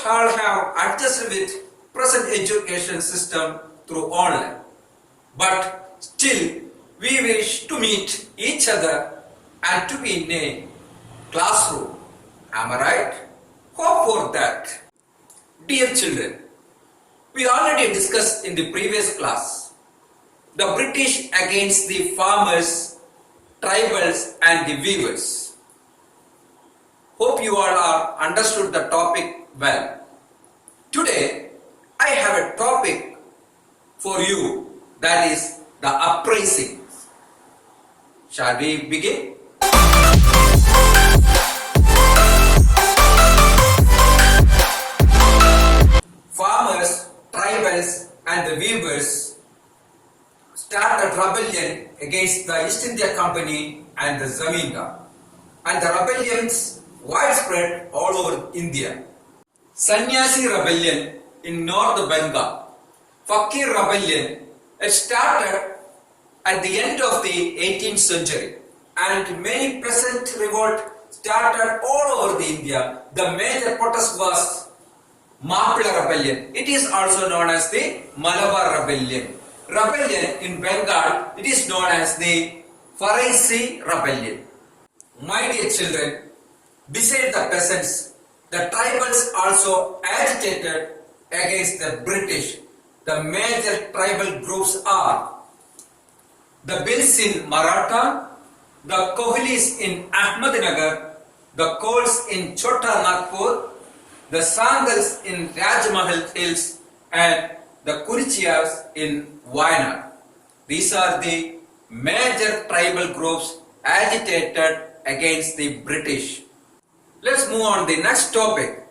all have adjusted with present education system through online. But still, we wish to meet each other and to be in a classroom. Am I right? Hope for that. Dear children, we already discussed in the previous class the British against the farmers, tribals and the weavers. Hope you all are understood the topic well. Today, I have a topic for you, that is the uprising. Shall we begin? Farmers, tribals and the weavers started rebellion against the East India Company and the Zamindar, and the rebellions widespread all over India. Sannyasi rebellion in North Bengal, Fakir rebellion, it started at the end of the 18th century, and many peasant revolt started all over the India. The major protest was Mapla rebellion. It is also known as the Malabar rebellion. Rebellion in Bengal, it is known as the Faraisi rebellion. My dear children, besides the peasants, the tribals also agitated against the British. The major tribal groups are the Bils in Maratha, the Kohlis in Ahmednagar, the Kols in Chota Nagpur, the Sandals in Rajmahal Hills and the Kurichias in Wayanad. These are the major tribal groups agitated against the British. Let's move on to the next topic,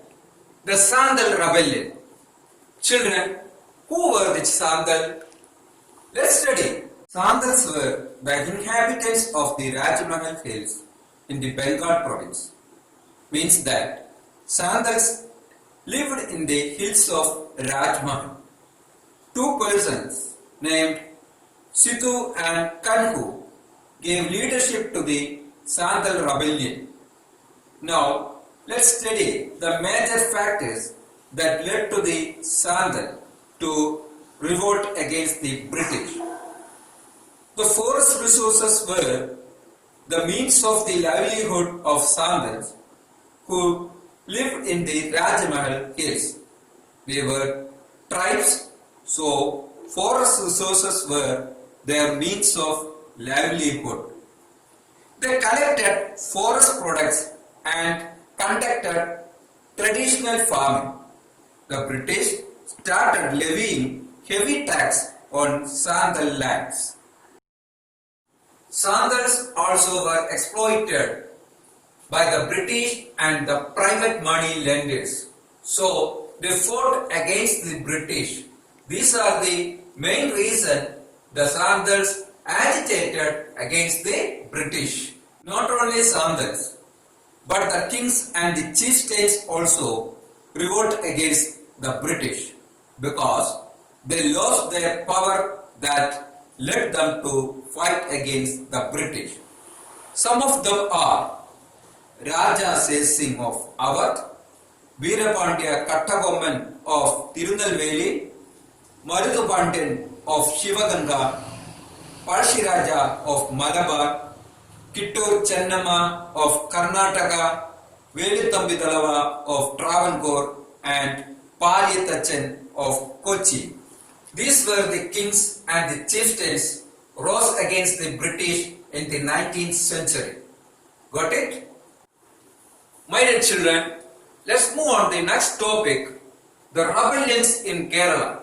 the Sandal rebellion. Children, who were the Sandal? Let's study. Sandals were the inhabitants of the Rajmahal Hills in the Bengal province. Means that Sandals lived in the hills of Rajmahal. Two persons named Sidhu and Kanhu gave leadership to the Sandal rebellion. Now, let's study the major factors that led to the Sandal to revolt against the British. The forest resources were the means of the livelihood of Sandals who lived in the Rajmahal Hills. They were tribes, so forest resources were their means of livelihood. They collected forest products and conducted traditional farming. The British started levying heavy tax on Sandal lands. Sandals also were exploited by the British and the private money lenders. So they fought against the British. These are the main reason the Sandals agitated against the British. Not only Sandals, but the kings and the chieftains also revolt against the British because they lost their power that led them to fight against the British. Some of them are Raja Seth Singh of Awadh, Veerapandya Kattabomman of Tirunelveli, Maruthu Pandian of Shivaganga, Palshi Raja of Malabar, Kittur Chennamma of Karnataka, Veluthambi Dalava of Travancore and Paliyathachen of Kochi. These were the kings and the chieftains rose against the British in the 19th century. Got it? My dear children, let's move on to the next topic, the rebellions in Kerala.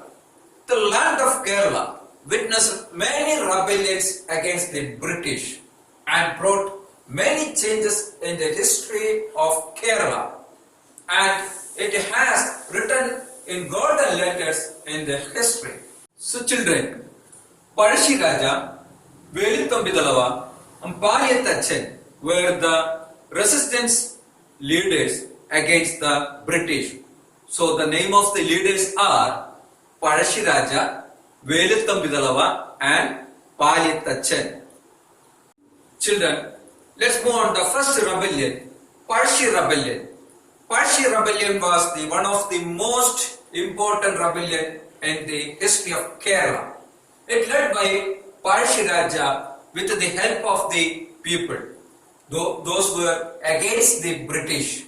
The land of Kerala witnessed many rebellions against the British and brought many changes in the history of Kerala, and it has written in golden letters in the history. So children, Palshi Raja, Veluthambi Dalava and Paliyathachen were the resistance leaders against the British. So the name of the leaders are Palshi Raja, Veluthambi Dalava and Paliyathachen. Children, let's move on to the first rebellion, Palshi rebellion. Parshi rebellion was one of the most important rebellion in the history of Kerala. It led by Parshi Raja with the help of the people. Those were against the British.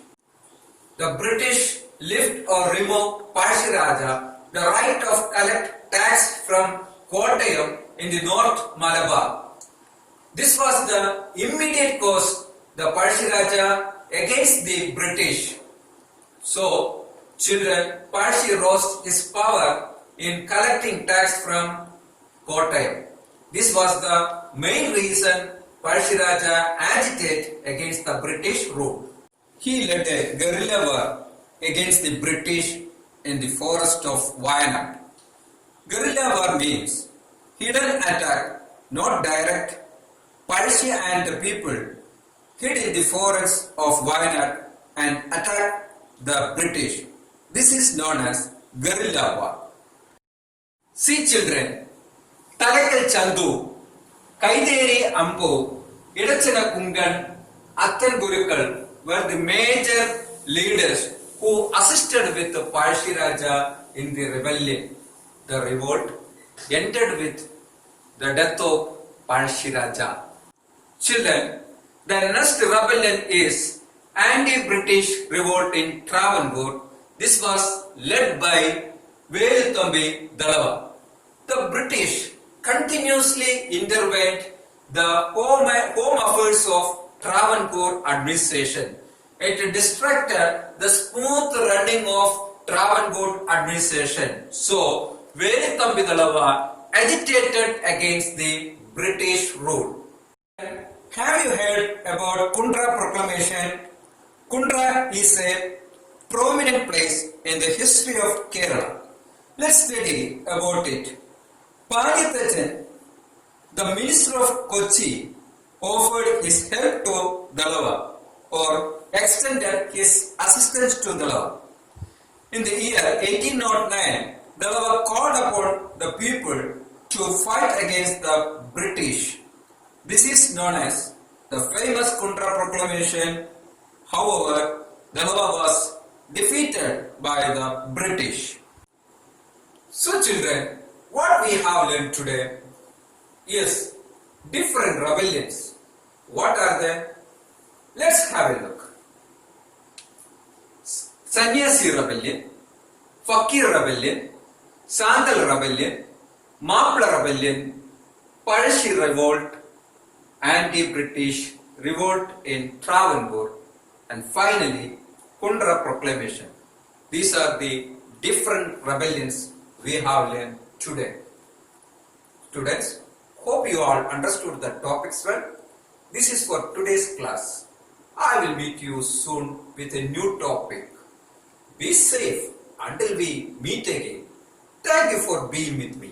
The British lift or remove Parshi Raja the right of collect tax from Kottayam in the North Malabar. This was the immediate cause the Parshi Raja against the British. So, children, Parshi lost his power in collecting tax from Kottayam. This was the main reason Parshi Raja agitated against the British rule. He led a guerrilla war against the British in the forest of Wayanad. Guerrilla war means hidden attack, not direct. Parshi and the people hid in the forests of Wayanad and attacked the British. This is known as guerrilla war. See children, Talakal Chandu, Kaideri Ampu, Idachana Kungan, Attan Gurukal were the major leaders who assisted with the Parshi Raja in the rebellion. The revolt ended with the death of Parshi Raja. Children, the next rebellion is anti-British revolt in Travancore. This was led by Veluthambi Dalava. The British continuously intervened the home affairs of Travancore administration. It distracted the smooth running of Travancore administration. So, Veluthambi Dalava agitated against the British rule. Have you heard about Kundra proclamation? Kundra is a prominent place in the history of Kerala. Let's study about it. Panithajan, the minister of Kochi, offered his help to Dalava or extended his assistance to Dalava. In the year 1809, Dalava called upon the people to fight against the British. This is known as the famous Kundra proclamation. However, Dalava was defeated by the British. So children, what we have learned today is different rebellions. What are they? Let's have a look. Sannyasi rebellion, Fakir rebellion, Sandal rebellion, Mapla rebellion, Parshi revolt, anti-British revolt in Travancore, and finally Kundra proclamation. These are the different rebellions we have learned today. Students, hope you all understood the topics well. This is for today's class. I will meet you soon with a new topic. Be safe until we meet again. Thank you for being with me.